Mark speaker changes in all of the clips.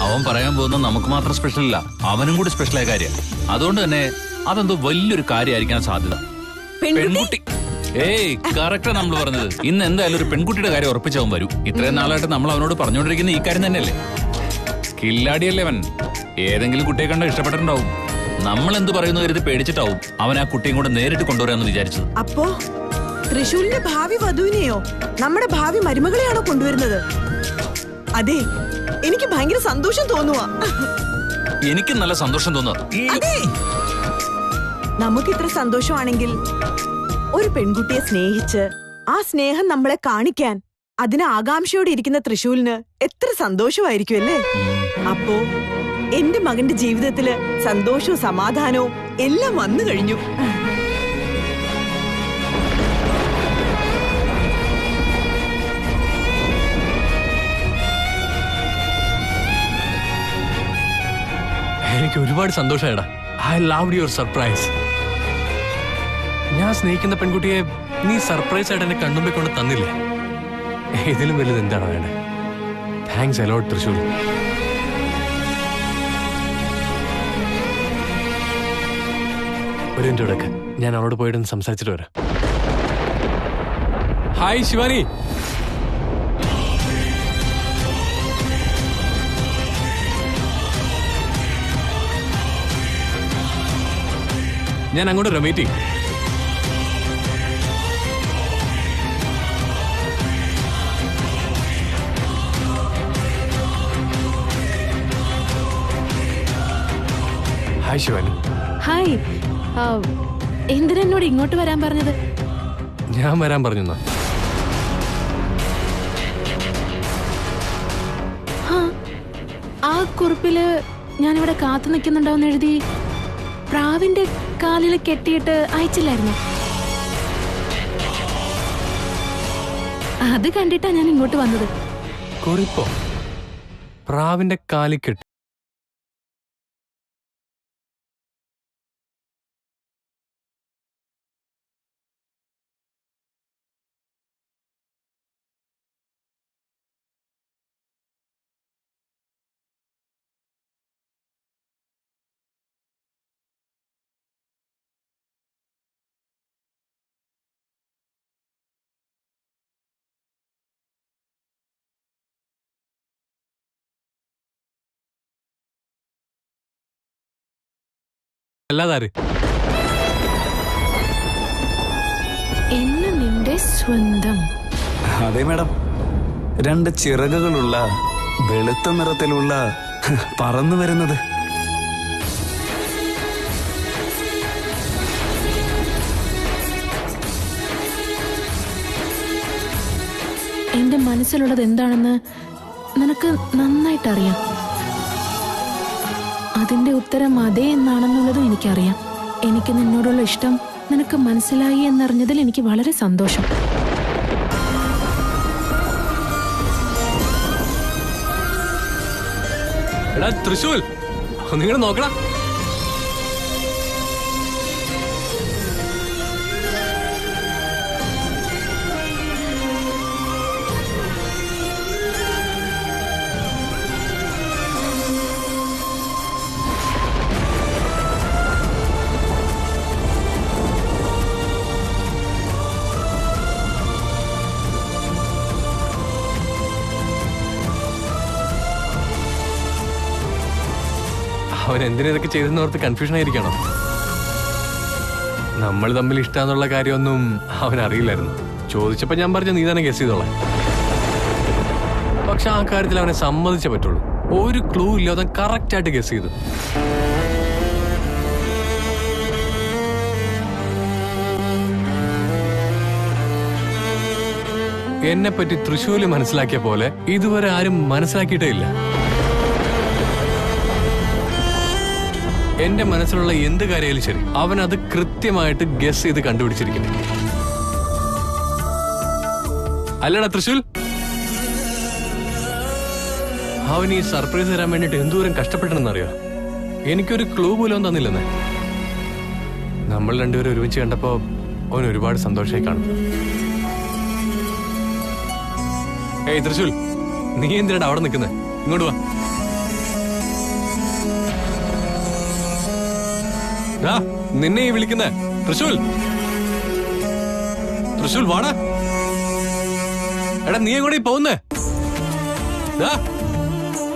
Speaker 1: അവൻ പറയാൻ പോകുന്നത് നമുക്ക് മാത്രം സ്പെഷ്യൽ അല്ല, അവനും കൂടി സ്പെഷ്യലായ കാര്യം. അതുകൊണ്ട് തന്നെ അതെന്തോ വലിയൊരു കാര്യമായിരിക്കാൻ സാധ്യത. പെൺകുട്ടി. ഏയ് കറക്റ്റാ നമ്മൾ പറഞ്ഞത്. ഇന്ന് എന്തായാലും ഒരു പെൺകുട്ടിയുടെ കാര്യം ഉറപ്പിച്ചവൻ വരും. ഇത്രയും നാളായിട്ട് നമ്മൾ അവനോട് പറഞ്ഞുകൊണ്ടിരിക്കുന്ന ഈ കാര്യം തന്നെയല്ലേ. സ്കില്ലാടിയല്ലേ അവൻ. ഏതെങ്കിലും കുട്ടിയെ കണ്ട ഇഷ്ടപ്പെട്ടിട്ടുണ്ടാവും. നമ്മൾ എന്ത് പറയുന്നു കരുതി പേടിച്ചിട്ടാവും അവൻ ആ കുട്ടിയും കൂടെ നേരിട്ട് കൊണ്ടുവരാന്ന് വിചാരിച്ചത്.
Speaker 2: അപ്പോ തൃശൂലിന്റെ ഭാവി വധുവിനെയോ നമ്മുടെ ഭാവി മരുമകളെയാണോ കൊണ്ടുവരുന്നത്? അതെ, എനിക്ക് ഭയങ്കര സന്തോഷം തോന്നുവാ.
Speaker 1: എനിക്ക് നല്ല സന്തോഷം തോന്നുക.
Speaker 2: നമുക്ക് ഇത്ര സന്തോഷമാണെങ്കിൽ ഒരു പെൺകുട്ടിയെ സ്നേഹിച്ച് ആ സ്നേഹം നമ്മളെ കാണിക്കാൻ അതിന് ആകാംക്ഷയോടെ ഇരിക്കുന്ന തൃശൂലിന് എത്ര സന്തോഷമായിരിക്കും അല്ലേ? അപ്പോ എന്റെ മകന്റെ ജീവിതത്തില് സന്തോഷവും സമാധാനവും എല്ലാം വന്നു കഴിഞ്ഞു.
Speaker 3: എനിക്ക് ഒരുപാട് സന്തോഷമായിടാ. I loved your surprise. ഞാൻ സ്നേഹിക്കുന്ന പെൺകുട്ടിയെ നീ സർപ്രൈസ് ആയിട്ട് എന്നെ കണ്ണുമ്പേ കൊണ്ട് തന്നില്ലേ? ഇതിലും വലുത് എന്താണ് വേണ്ടത്? Thanks a lot Thrissur. ഒരു മിനിറ്റ് ഇടയ്ക്ക് ഞാൻ അവളോട് പോയിട്ട് സംസാരിച്ചിട്ട് വരാം. ഹായ് ശിവാനി. ഞാൻ അങ്ങോട്ട് വരാം, മീറ്റിംഗ്. ഹായ് ശിവാനി.
Speaker 4: ഹായ്. എന്തിനാ എന്നോട് ഇങ്ങോട്ട് വരാൻ പറഞ്ഞത്?
Speaker 3: ഞാൻ വരാൻ പറഞ്ഞു.
Speaker 4: ആ കുറിപ്പില് ഞാനിവിടെ കാത്തു നിൽക്കുന്നുണ്ടോന്ന് എഴുതി പ്രാവിന്റെ കാലിൽ കെട്ടിയിട്ട് അയച്ചില്ലായിരുന്നു? അത് കണ്ടിട്ടാ ഞാൻ ഇങ്ങോട്ട് വന്നത്.
Speaker 3: കുറിപ്പോ? പ്രാവിന്റെ കാലിൽ കെട്ടി? അല്ലാതാര്?
Speaker 4: എന്നെ നിന്റെ സ്വന്തം.
Speaker 5: അതെ മാഡം, 2 ചിറകുകളുള്ള വെളുത്ത നിറത്തിലുള്ള പറന്നു വരുന്നത്.
Speaker 4: എന്റെ മനസ്സിലുള്ളത് എന്താണെന്ന് നിനക്ക് നന്നായിട്ടറിയാം. അതിന്റെ ഉത്തരം അതേ എന്നാണെന്നുള്ളതും എനിക്കറിയാം. എനിക്ക് നിന്നോടുള്ള ഇഷ്ടം നിനക്ക് മനസ്സിലായി എന്നറിഞ്ഞതിൽ എനിക്ക് വളരെ സന്തോഷം.
Speaker 3: എടാ തൃശൂൽ, നിങ്ങൾ നോക്കടാ. അവൻ എന്തിനാ ഇതൊക്കെ ചെയ്തെന്ന് ഓർത്ത് കൺഫ്യൂഷൻ ആയിരിക്കണം. നമ്മൾ തമ്മിൽ ഇഷ്ടാന്നുള്ള കാര്യമൊന്നും അവൻ അറിയില്ലായിരുന്നു. ചോദിച്ചപ്പോ ഞാൻ പറഞ്ഞു നീ തന്നെ ഗസ് ചെയ്തോളാം. പക്ഷെ ആ കാര്യത്തിൽ അവനെ സമ്മതിച്ചേ പറ്റുള്ളൂ. ഒരു ക്ലൂ ഇല്ലാതെ കറക്റ്റ് ആയിട്ട് ഗസ് ചെയ്തു. എന്നെ പറ്റി തൃശ്ശൂര് മനസ്സിലാക്കിയ പോലെ ഇതുവരെ ആരും മനസ്സിലാക്കിയിട്ടേ ഇല്ല. എന്റെ മനസ്സിലുള്ള എന്ത് കാര്യമായാലും ശരി, അവൻ അത് കൃത്യമായിട്ട് ഗസ് ചെയ്ത് കണ്ടുപിടിച്ചിരിക്കുന്നു. അല്ലടാ തൃശ്ശൂൽ, അവൻ ഈ സർപ്രൈസ് തരാൻ വേണ്ടിട്ട് എന്തോരം കഷ്ടപ്പെട്ടെന്നറിയോ? എനിക്കൊരു ക്ലൂ പോലും തന്നില്ലെന്ന്. നമ്മൾ രണ്ടുപേരും ഒരുമിച്ച് കണ്ടപ്പോ അവൻ ഒരുപാട് സന്തോഷമായി കാണും. ഏയ് തൃശ്ശൂൽ, നീ എന്തിനാണ് അവിടെ നിൽക്കുന്നത്? ഇങ്ങോട്ട് വാ. നിന്നെ ഈ വിളിക്കുന്നേ തൃശൂൽ. തൃശൂൽ വാടാ. എടാ നീ കൂടെ പോകുന്നേ.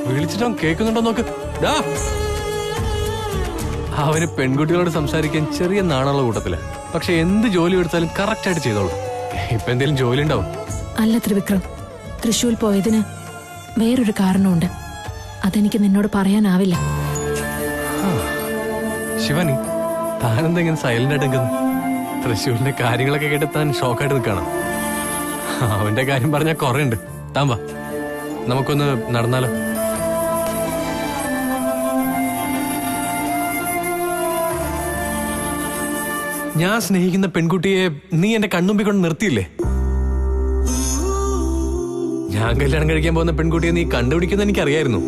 Speaker 3: വിളിച്ചിട്ട് കേൾക്കുന്നുണ്ടോ നോക്ക്. അവന് പെൺകുട്ടികളോട് സംസാരിക്കാൻ ചെറിയ നാണുള്ള കൂട്ടത്തില്. പക്ഷെ എന്ത് ജോലി എടുത്താലും കറക്റ്റ് ആയിട്ട് ചെയ്തോളൂ. ഇപ്പൊ എന്തെങ്കിലും ജോലി ഉണ്ടാവും.
Speaker 4: അല്ല ത്രിവിക്രം, തൃശൂൽ പോയതിന് വേറൊരു കാരണമുണ്ട്. അതെനിക്ക് നിന്നോട് പറയാനാവില്ല.
Speaker 3: ശിവാനി, താനെന്തെങ്കിലും സൈലന്റ് ആയിട്ട് നിൽക്കുന്നു? തൃശ്ശൂരിന്റെ കാര്യങ്ങളൊക്കെ കേട്ട് താൻ ഷോക്കായിട്ട് നിൽക്കണം. അവന്റെ കാര്യം പറഞ്ഞാൽ കുറെ ഉണ്ട്. താൻ വാ, നമുക്കൊന്ന് നടന്നാലോ? ഞാൻ സ്നേഹിക്കുന്ന പെൺകുട്ടിയെ നീ എന്റെ കൺമുമ്പിൽ കൊണ്ട് നിർത്തിയില്ലേ? ഞാൻ കല്യാണം കഴിക്കാൻ പോകുന്ന പെൺകുട്ടിയെ നീ കണ്ടുപിടിക്കുന്ന എനിക്കറിയായിരുന്നു.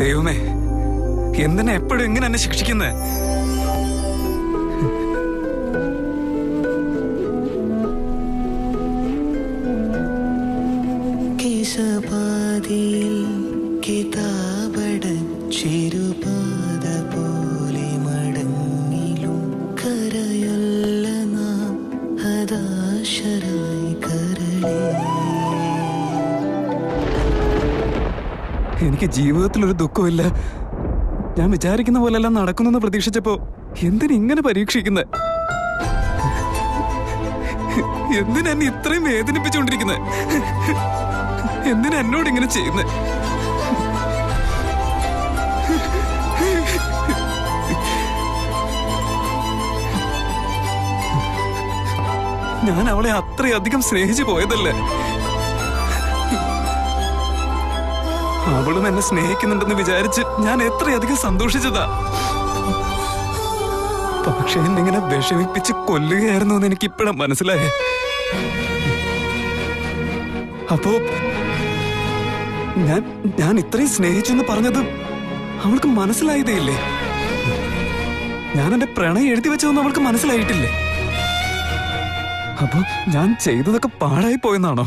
Speaker 5: ദൈവമേ, എന്തിനാ എപ്പോഴും എങ്ങനെ എന്നെ ശിക്ഷിക്കുന്നേ?
Speaker 6: കേശപാതിയിൽ കിതാബടച്ചിരുപാത പോലെ മടങ്ങിലും കരയൊല്ല നാം ഹതാശരായി കരളേ.
Speaker 5: എനിക്ക് ജീവിതത്തിലൊരു ദുഃഖമില്ല. ഞാൻ വിചാരിക്കുന്ന പോലെല്ലാം നടക്കുന്നെന്ന് പ്രതീക്ഷിച്ചപ്പോ എന്തിനിങ്ങനെ പരീക്ഷിക്കുന്നത്? എന്തിനാ എന്നെ ഇത്രയും വേദനിപ്പിച്ചുകൊണ്ടിരിക്കുന്നത്? എന്തിനാ എന്നോട് ഇങ്ങനെ ചെയ്യുന്നത്? ഞാൻ അവളെ അത്രയധികം സ്നേഹിച്ചു പോയതല്ലേ. അവളും എന്നെ സ്നേഹിക്കുന്നുണ്ടെന്ന് വിചാരിച്ച് ഞാൻ എത്രയധികം സന്തോഷിച്ചതാ. പക്ഷെ എന്നിങ്ങനെ വിഷമിപ്പിച്ച് കൊല്ലുകയായിരുന്നു എന്ന് എനിക്ക് ഇപ്പോഴാണ് മനസ്സിലായേ. അപ്പോ ഞാൻ ഇത്രയും സ്നേഹിച്ചെന്ന് പറഞ്ഞത് അവൾക്ക് മനസ്സിലായതേ ഇല്ലേ? ഞാൻ എന്റെ പ്രണയം എഴുതി വെച്ചതൊന്നും അവൾക്ക് മനസ്സിലായിട്ടില്ലേ? അപ്പൊ ഞാൻ ചെയ്തതൊക്കെ പാഴായി പോയെന്നാണോ?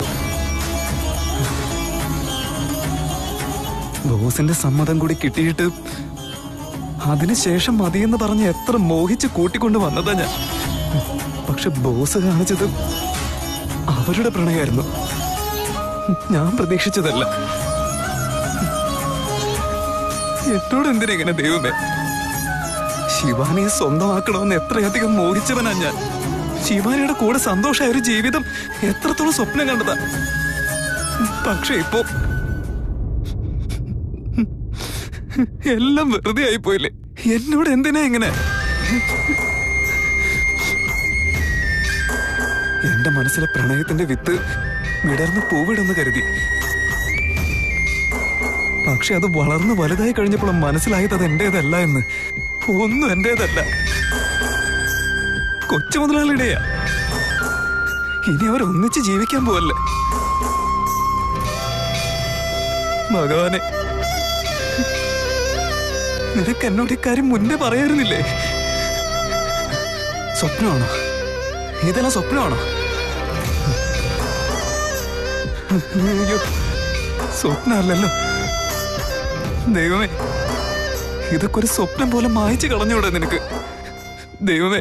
Speaker 5: ബോസിന്റെ സമ്മതം കൂടി കിട്ടിയിട്ട് അതിനുശേഷം മതിയെന്ന് പറഞ്ഞ് എത്ര മോഹിച്ച് കൂട്ടിക്കൊണ്ട് വന്നതാ ഞാൻ. പക്ഷെ ബോസ് കാണിച്ചത് അവരുടെ പ്രണയമായിരുന്നു, ഞാൻ പ്രതീക്ഷിച്ചതല്ല. എന്നോട് എന്തിനെങ്ങനെ ദൈവമേ? ശിവാനിയെ സ്വന്തമാക്കണമെന്ന് എത്രയധികം മോഹിച്ചവനാ ഞാൻ. ശിവാനിയുടെ കൂടെ സന്തോഷമായ ഒരു ജീവിതം എത്രത്തോളം സ്വപ്നം കണ്ടതാ. പക്ഷെ ഇപ്പോ എല്ലാം വെറുതെ ആയിപ്പോയില്ലേ? എന്നോട് എന്തിനാ ഇങ്ങനെ? എന്റെ മനസ്സിലെ പ്രണയത്തിന്റെ വിത്ത് വിടർന്ന് പൂവിടുന്ന് കരുതി. പക്ഷെ അത് വളർന്ന് വലുതായി കഴിഞ്ഞപ്പോൾ മനസ്സിലായത് അത് എന്റേതല്ല എന്ന്. ഒന്നും എന്റേതല്ല, കൊച്ചു മുതലാളിയുടെയാ. ഇനി അവർ ഒന്നിച്ച് ജീവിക്കാൻ പോവല്ലേ? ഭഗവാനെ, നിനക്ക് എന്നോട് ഇക്കാര്യം മുന്നേ പറയായിരുന്നില്ലേ? സ്വപ്നമാണോ ഇതെല്ലാം? സ്വപ്നമാണോ? അയ്യോ, സ്വപ്നമല്ലല്ലോ ദൈവമേ. ഇതൊക്കെ ഒരു സ്വപ്നം പോലെ മായ്ച്ചു കളഞ്ഞൂടെ നിനക്ക്? ദൈവമേ,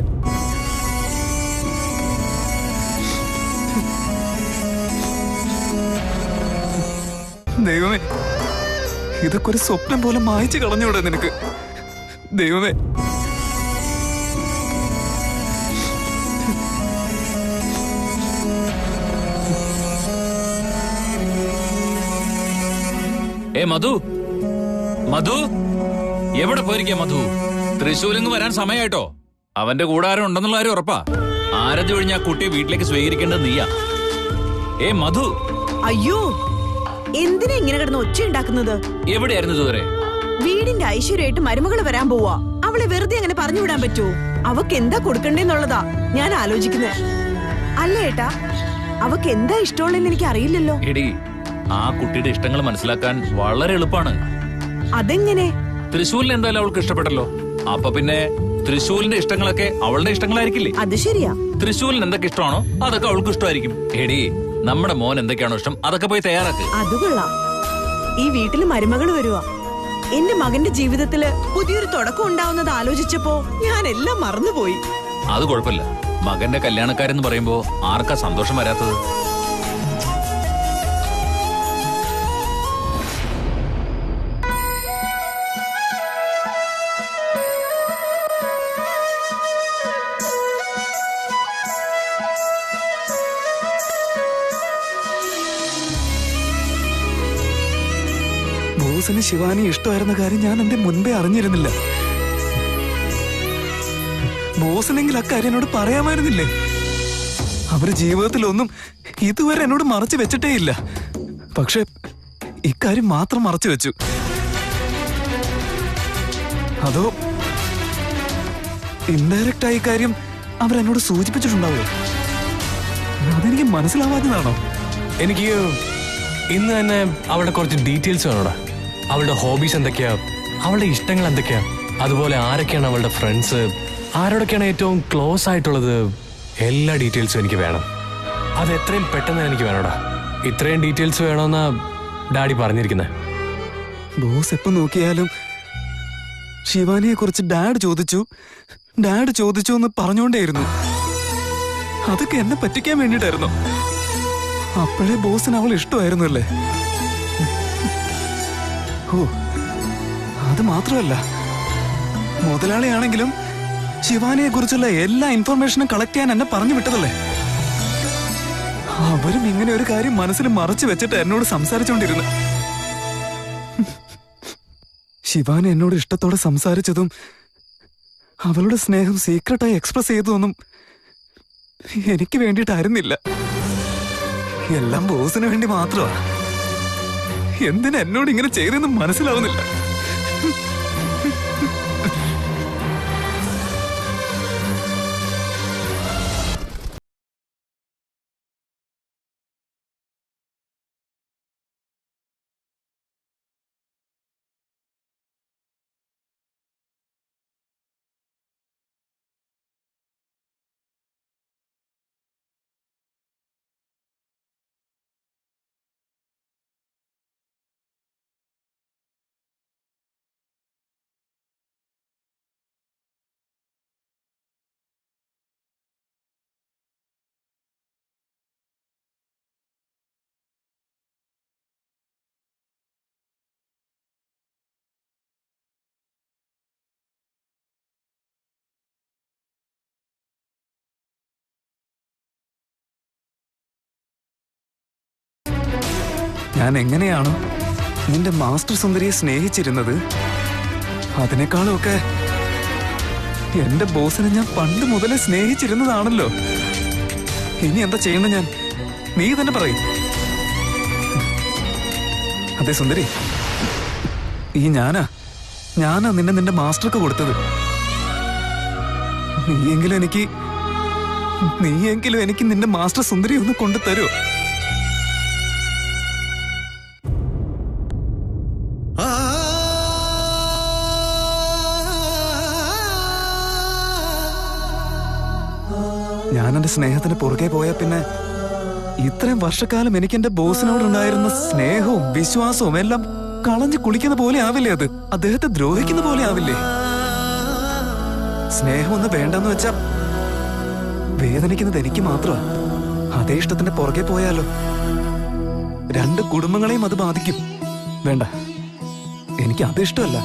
Speaker 5: ദൈവമേ, ഇതൊക്കെ ഒരു സ്വപ്നം പോലെ മായ്ച്ചു കളഞ്ഞൂടെ നിനക്ക്? ദൈവമേ,
Speaker 1: മധു, മധു എവിടെ പോയിരിക്കാ മധു? തൃശ്ശൂരിന്ന് വരാൻ സമയമായിട്ടോ? അവന്റെ കൂടെ ആരും ഉണ്ടെന്നുള്ള കാര്യം ഉറപ്പാ? ആരത് കഴിഞ്ഞ ആ കുട്ടിയെ വീട്ടിലേക്ക് സ്വീകരിക്കേണ്ടത് നീയാ. മധു!
Speaker 2: അയ്യോ, എന്തിനാ ഇങ്ങനെ കിടന്ന് ഒച്ച ഉണ്ടാക്കുന്നത്?
Speaker 1: എവിടെയായിരുന്നു ഇതുവരെ?
Speaker 2: വീടിന്റെ ഐശ്വര്യമായിട്ട് മരുമകള് വരാൻ പോവാ. അവളെ വെറുതെ അങ്ങനെ പറഞ്ഞു വിടാൻ പറ്റുമോ? അവക്ക് എന്താ കൊടുക്കണ്ടേന്നുള്ളതാ ഞാൻ ആലോചിക്കുന്നത്. അല്ല ഏട്ടാ, അവക്ക് എന്താ ഇഷ്ടമുള്ളതെന്ന് എനിക്ക് അറിയില്ലല്ലോ.
Speaker 1: എടി, ആ കുട്ടിയുടെ ഇഷ്ടങ്ങൾ മനസ്സിലാക്കാൻ വളരെ എളുപ്പമാണ്.
Speaker 2: അതെങ്ങനെ?
Speaker 1: തൃശ്ശൂരിൽ എന്തായാലും അവൾക്ക് ഇഷ്ടപ്പെട്ടല്ലോ. അപ്പൊ പിന്നെ തൃശൂലിന്റെ ഇഷ്ടങ്ങളൊക്കെ അവളുടെ ഇഷ്ടങ്ങളായിരിക്കില്ലേ?
Speaker 2: അത് ശരിയാ.
Speaker 1: തൃശൂലിന് എന്തൊക്കെ ഇഷ്ടമാണോ അതൊക്കെ അവൾക്ക് ഇഷ്ടമായിരിക്കും. എടി, നമ്മുടെ മോൻ എന്തൊക്കെയാണോ ഇഷ്ടം അതൊക്കെ പോയി തയ്യാറാക്ക്.
Speaker 2: അത് കൊള്ളാം. ഈ വീട്ടില് മരുമകൾ വരുവാ. എന്റെ മകന്റെ ജീവിതത്തില് പുതിയൊരു തുടക്കം ഉണ്ടാവുന്നത് ആലോചിച്ചപ്പോ ഞാൻ എല്ലാം മറന്നുപോയി.
Speaker 1: അത് കുഴപ്പമില്ല. മകന്റെ കല്യാണക്കാരെന്ന് പറയുമ്പോ ആർക്കാ സന്തോഷം വരാത്തത്?
Speaker 5: ബോസിന് ശിവാനി ഇഷ്ടമായിരുന്ന കാര്യം ഞാൻ എന്റെ മുൻപേ അറിഞ്ഞിരുന്നില്ല. ബോസിനെങ്കിൽ അക്കാര്യം എന്നോട് പറയാമായിരുന്നില്ലേ? അവര് ജീവിതത്തിലൊന്നും ഇതുവരെ എന്നോട് മറച്ചു വെച്ചിട്ടേ ഇല്ല. പക്ഷെ ഇക്കാര്യം മാത്രം മറച്ചു വെച്ചു. അതോ ഇൻഡയറക്റ്റ് ആയി കാര്യം അവരെന്നോട് സൂചിപ്പിച്ചിട്ടുണ്ടാവോ? അതെനിക്ക് മനസ്സിലാവാത്തതാണോ?
Speaker 3: എനിക്ക് ഇന്ന് തന്നെ അവളുടെ കുറച്ച് ഡീറ്റെയിൽസ് വേണോടാ. അവളുടെ ഹോബീസ് എന്തൊക്കെയാ, അവളുടെ ഇഷ്ടങ്ങൾ എന്തൊക്കെയാ, അതുപോലെ ആരൊക്കെയാണ് അവളുടെ ഫ്രണ്ട്സ്, ആരോടൊക്കെയാണ് ഏറ്റവും ക്ലോസ് ആയിട്ടുള്ളത്, എല്ലാ ഡീറ്റെയിൽസും എനിക്ക് വേണം. അത് എത്രയും പെട്ടെന്ന് എനിക്ക് വേണോടാ. ഇത്രയും ഡീറ്റെയിൽസ് വേണമെന്നാ ഡാഡി പറഞ്ഞിരിക്കുന്നത്.
Speaker 5: ബോസ് എപ്പോ നോക്കിയാലും ശിവാനിയെ കുറിച്ച് ഡാഡ് ചോദിച്ചു എന്ന് പറഞ്ഞുകൊണ്ടേയിരുന്നു. അതൊക്കെ എന്നെ പറ്റിക്കാൻ വേണ്ടിട്ടായിരുന്നു. അപ്പോഴേ ബോസിന് അവൾ ഇഷ്ടമായിരുന്നു അല്ലേ? ഓ, അത് മാത്രമല്ല, മുതലാളിയാണെങ്കിലും ശിവാനിയെ കുറിച്ചുള്ള എല്ലാ ഇൻഫർമേഷനും കളക്ട് ചെയ്യാൻ എന്നെ പറഞ്ഞു വിട്ടതല്ലേ? അവരും ഇങ്ങനെ ഒരു കാര്യം മനസ്സിൽ മറച്ചു വെച്ചിട്ട് എന്നോട് സംസാരിച്ചുകൊണ്ടിരുന്നു. ശിവാനി എന്നോട് ഇഷ്ടത്തോടെ സംസാരിച്ചതും അവളുടെ സ്നേഹം സീക്രട്ടായി എക്സ്പ്രസ് ചെയ്തതൊന്നും എനിക്ക് വേണ്ടിയിട്ടായിരുന്നില്ല. എല്ലാം ബോസിന് വേണ്ടി മാത്രമാ. എന്തിനാ എന്നോട് ഇങ്ങനെ ചെയ്തെന്ന് മനസ്സിലാവുന്നില്ല. ഞാൻ എങ്ങനെയാണോ നിന്റെ മാസ്റ്റർ സുന്ദരിയെ സ്നേഹിച്ചിരുന്നത്, അതിനേക്കാളുമൊക്കെ എന്റെ ബോസിനെ ഞാൻ പണ്ട് മുതലേ സ്നേഹിച്ചിരുന്നതാണല്ലോ. ഇനി എന്താ ചെയ്യണ്ട ഞാൻ? നീ തന്നെ പറയും. അതെ സുന്ദരി, ഈ ഞാനാ നിന്റെ മാസ്റ്റർക്ക് കൊടുത്തത്. നീയെങ്കിലും എനിക്ക് നിന്റെ മാസ്റ്റർ സുന്ദരി ഒന്ന് കൊണ്ടു തരുമോ? ഞാൻ എന്റെ സ്നേഹത്തിന് പുറകെ പോയാ പിന്നെ ഇത്രയും വർഷക്കാലം എനിക്ക് എന്റെ ബോസിനോടുണ്ടായിരുന്ന സ്നേഹവും വിശ്വാസവും എല്ലാം കളഞ്ഞു കുളിക്കുന്ന പോലെ ആവില്ലേ? അത് അദ്ദേഹത്തെ ദ്രോഹിക്കുന്ന പോലെ ആവില്ലേ? സ്നേഹം ഒന്ന് വേണ്ടെന്ന് വെച്ചാ വേദനിക്കുന്നത് എനിക്ക് മാത്രമാ. അതേ ഇഷ്ടത്തിന്റെ പുറകെ പോയാലോ രണ്ട് കുടുംബങ്ങളെയും അത് ബാധിക്കും. വേണ്ട, എനിക്ക് അത് ഇഷ്ടമല്ല.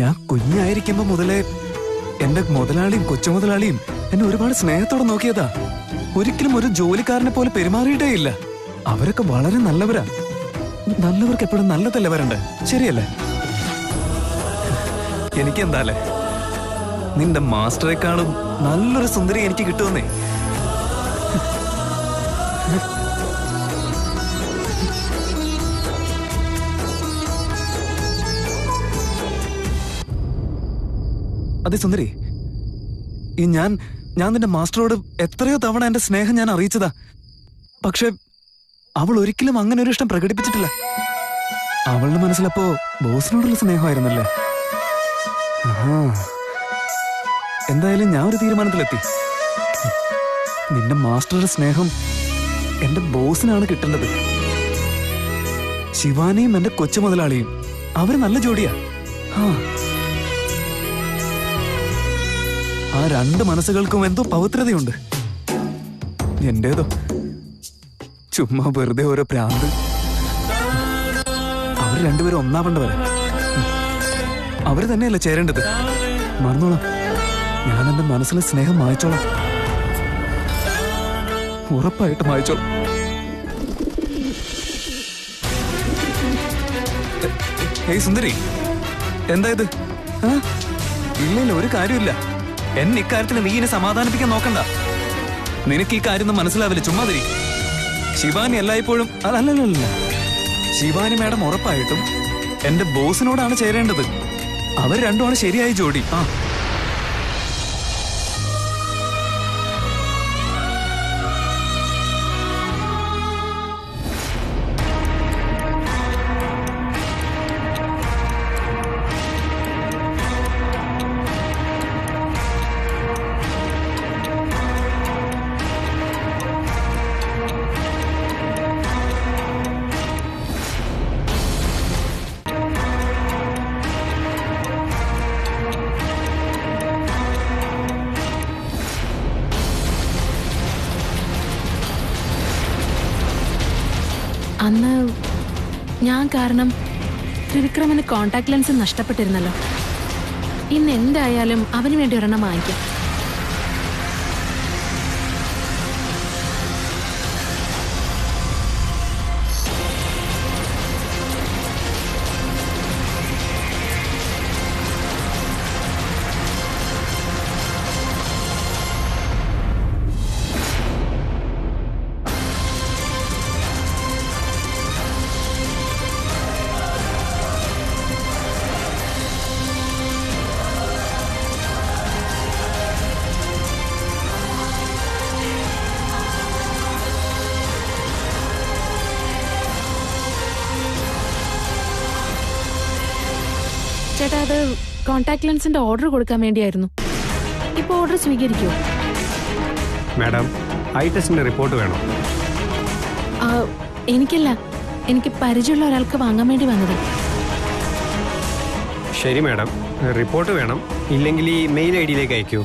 Speaker 5: ഞാൻ കുഞ്ഞായിരിക്കുമ്പോ മുതലേ എന്റെ മുതലാളിയും കൊച്ചുമുതലാളിയും എന്നെ ഒരുപാട് സ്നേഹത്തോടെ നോക്കിയതാ. ഒരിക്കലും ഒരു ജോലിക്കാരനെ പോലെ പെരുമാറിയിട്ടേ ഇല്ല. അവരൊക്കെ വളരെ നല്ലവരാ. നല്ലവർക്ക് എപ്പോഴും നല്ലതല്ലേ വരണ്ടേ? ശരിയല്ലേ? എനിക്കെന്താല്ലേ, നിന്റെ മാസ്റ്ററെക്കാളും നല്ലൊരു സുന്ദരി എനിക്ക് കിട്ടുമെന്നേ. അതെ സുന്ദരി, ഈ ഞാൻ നിന്റെ മാസ്റ്ററോട് എത്രയോ തവണ എന്റെ സ്നേഹം ഞാൻ അറിയിച്ചതാ. പക്ഷെ അവൾ ഒരിക്കലും അങ്ങനെ ഒരു ഇഷ്ടം പ്രകടിപ്പിച്ചിട്ടില്ല. അവളുടെ മനസ്സിലപ്പോ ബോസിനോടുള്ള സ്നേഹമായിരുന്നല്ലേ? എന്തായാലും ഞാൻ ഒരു തീരുമാനത്തിലെത്തി. നിന്റെ മാസ്റ്ററുടെ സ്നേഹം എന്റെ ബോസിനാണ് കിട്ടേണ്ടത്. ശിവാനിയും എന്റെ കൊച്ചു മുതലാളിയും അവര് നല്ല ജോഡിയാ. ആ രണ്ട് മനസ്സുകൾക്കും എന്തോ പവിത്രതയുണ്ട്. എന്റേതോ ചുമ്മാ വെറുതെ ഓരോ പ്രാന്ത്. അവർ രണ്ടുപേരും ഒന്നാവേണ്ടവരെ. അവര് തന്നെയല്ലേ ചേരേണ്ടത്. മറന്നോളാം, ഞാൻ എന്റെ മനസ്സിലെ സ്നേഹം മായ്ച്ചോളാം. ഉറപ്പായിട്ടും മായ്ച്ചോളാം. ഹേയ് സുന്ദരി, എന്താ ഇത്? ഇല്ല, ഒരു കാര്യമില്ല. എന്നെ ഇക്കാര്യത്തിൽ നീ ഇനി സമാധാനിപ്പിക്കാൻ നോക്കണ്ട. നിനക്ക് ഈ കാര്യം മനസ്സിലാവില്ല, ചുമ്മാതിരി. ശിവാനി എല്ലായ്പ്പോഴും അല്ലല്ല, ശിവാനി മാഡം ഉറപ്പായിട്ടും എന്റെ ബോസിനോടാണ് ചേരേണ്ടത്. അവർ രണ്ടുമാണ് ശരിയായ ജോഡി.
Speaker 4: അന്ന് ഞാൻ കാരണം ത്രിവിക്രമന് കോണ്ടാക്ട് ലെൻസ് നഷ്ടപ്പെട്ടിരുന്നല്ലോ. ഇന്ന് എന്തായാലും അവന് വേണ്ടി ഒരെണ്ണം വാങ്ങിക്കാം. ചേട്ടാ, അത് കോണ്ടാക്ട് ലെൻസിന്റെ ഓർഡർ കൊടുക്കാൻ വേണ്ടിയായിരുന്നു. ഇപ്പൊ ഓർഡർ സ്വീകരിക്കുമോ?
Speaker 7: മാഡം, ഐ ടെസ്റ്റിന്റെ റിപ്പോർട്ട് വേണോ?
Speaker 4: എനിക്കല്ല, എനിക്ക് പരിചയമുള്ള ഒരാൾക്ക് വാങ്ങാൻ വേണ്ടി വന്നത്.
Speaker 7: ശരി മാഡം, റിപ്പോർട്ട് വേണം. ഇല്ലെങ്കിൽ ഈ മെയിൽ ID-യിലേക്ക് അയക്കൂ.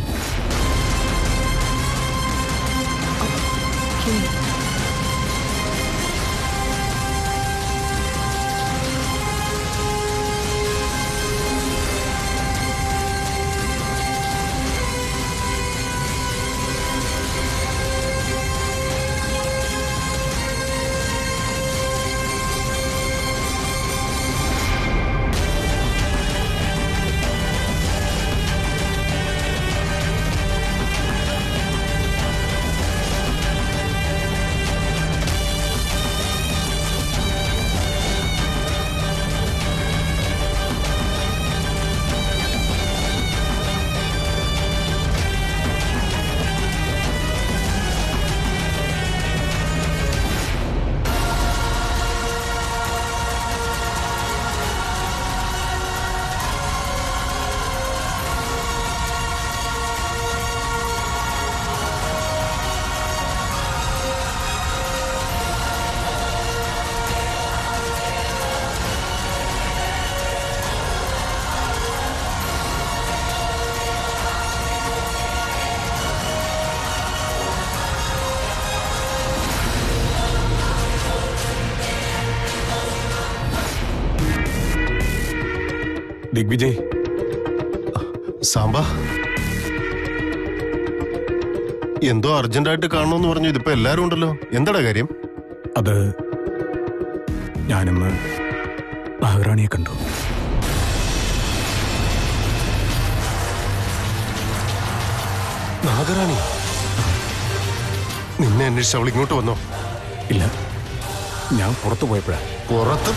Speaker 8: ദിഗ്വിജയ്,
Speaker 9: സാമ്പ എന്തോ അർജന്റായിട്ട് കാണണമെന്ന് പറഞ്ഞു. ഇതിപ്പോ എല്ലാരും ഉണ്ടല്ലോ, എന്താടാ കാര്യം?
Speaker 8: അത് ഞാനിന്ന് മഹാറാണിയെ കണ്ടു.
Speaker 9: നാഗറാണി? നിന്നെ അന്വേഷിച്ച് അവൾ ഇങ്ങോട്ട് വന്നോ?
Speaker 8: ഇല്ല, ഞാൻ പുറത്തു പോയപ്പോഴാ.
Speaker 9: പുറത്ത്?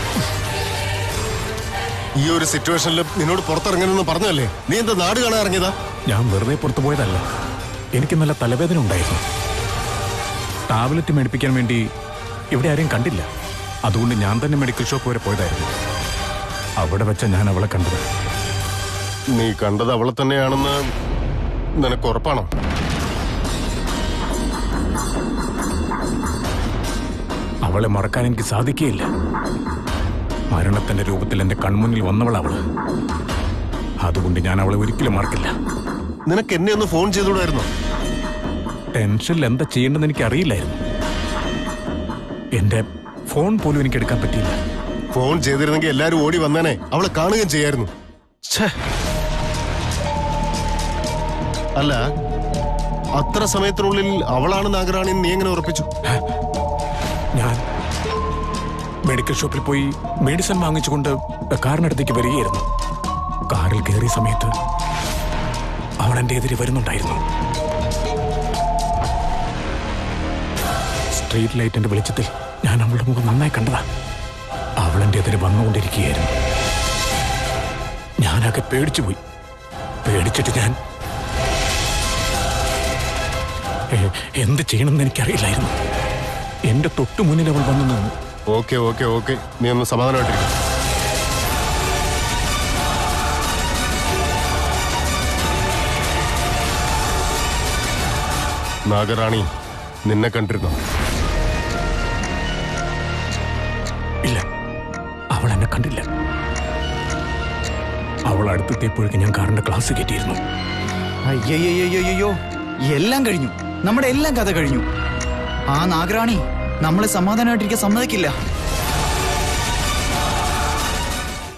Speaker 9: ഈ ഒരു സിറ്റുവേഷനിൽ നിന്നോട് പുറത്തിറങ്ങണമെന്ന് പറഞ്ഞല്ലേ? നീ എന്താ നാട് കാണാൻ ഇറങ്ങിയതാ?
Speaker 8: ഞാൻ വെറുതെ പുറത്തു പോയതല്ല. എനിക്ക് നല്ല തലവേദന ഉണ്ടായിരുന്നു. ടാബ്ലറ്റ് മേടിപ്പിക്കാൻ വേണ്ടി ഇവിടെ ആരെയും കണ്ടില്ല. അതുകൊണ്ട് ഞാൻ തന്നെ മെഡിക്കൽ ഷോപ്പ് വരെ പോയതായിരുന്നു. അവിടെ വെച്ച ഞാൻ അവളെ കണ്ടത്.
Speaker 9: നീ കണ്ടത് അവളെ തന്നെയാണെന്ന് നിനക്ക് ഉറപ്പാണോ?
Speaker 8: അവളെ മറക്കാൻ എനിക്ക് സാധിക്കുകയില്ല. മരണത്തിന്റെ രൂപത്തിൽ എന്റെ കൺമുന്നിൽ വന്നവൾ അവള്. അതുകൊണ്ട് ഞാൻ അവളെ ഒരിക്കലും മറക്കില്ല.
Speaker 9: നിനക്ക് എന്നെ ഒന്ന് ഫോൺ ചെയ്തുകൂടായിരുന്നോ?
Speaker 8: ടെൻഷനിൽ എന്താ ചെയ്യേണ്ടെന്ന് എനിക്ക് അറിയില്ലായിരുന്നു. എന്റെ ഫോൺ പോലും എനിക്ക് എടുക്കാൻ പറ്റിയില്ല.
Speaker 9: ഫോൺ ചെയ്തിരുന്നെങ്കിൽ എല്ലാരും ഓടി വന്നേനെ, അവളെ കാണുകയും ചെയ്യായിരുന്നു. ഛേ. അല്ല, അത്ര സമയത്തിനുള്ളിൽ അവളാണ് നാഗറാണി നീ എങ്ങനെ ഉറപ്പിച്ചു?
Speaker 8: ഞാൻ മെഡിക്കൽ ഷോപ്പിൽ പോയി മെഡിസിൻ വാങ്ങിച്ചുകൊണ്ട് കാറിനടുത്തേക്ക് വരികയായിരുന്നു. കാറിൽ കയറിയ സമയത്ത് അവൾ എന്റെ എതിരെ വരുന്നുണ്ടായിരുന്നു. സ്ട്രീറ്റ് ലൈറ്റിന്റെ വെളിച്ചത്തിൽ ഞാൻ അവളുടെ മുഖം നന്നായി കണ്ടതാ. അവൾ എന്റെ എതിരെ വന്നുകൊണ്ടിരിക്കുകയായിരുന്നു. ഞാനാകെ പേടിച്ചുപോയി. പേടിച്ചിട്ട് ഞാൻ എന്ത് ചെയ്യണമെന്ന് എനിക്കറിയില്ലായിരുന്നു. എന്റെ തൊട്ടു മുന്നിൽ അവൾ വന്നു നിന്നു.
Speaker 9: ഓക്കെ ഓക്കെ ഓക്കെ, നീ ഒന്ന് സമാധാനമായിട്ടിരിക്കും. നാഗറാണി നിന്നെ കണ്ടിരുന്നോ?
Speaker 8: ഇല്ല, അവൾ എന്നെ കണ്ടില്ല. അവൾ അടുത്തെത്തിയപ്പോഴേക്കും ഞാൻ കാറിന്റെ ഗ്ലാസ് കയറ്റിയിരുന്നു.
Speaker 10: അയ്യോ, എല്ലാം കഴിഞ്ഞു. നമ്മുടെ എല്ലാം കഥ കഴിഞ്ഞു. ആ നാഗറാണി നമ്മളെ സമാധാനമായിട്ടിരിക്കാൻ സമ്മതിക്കില്ല.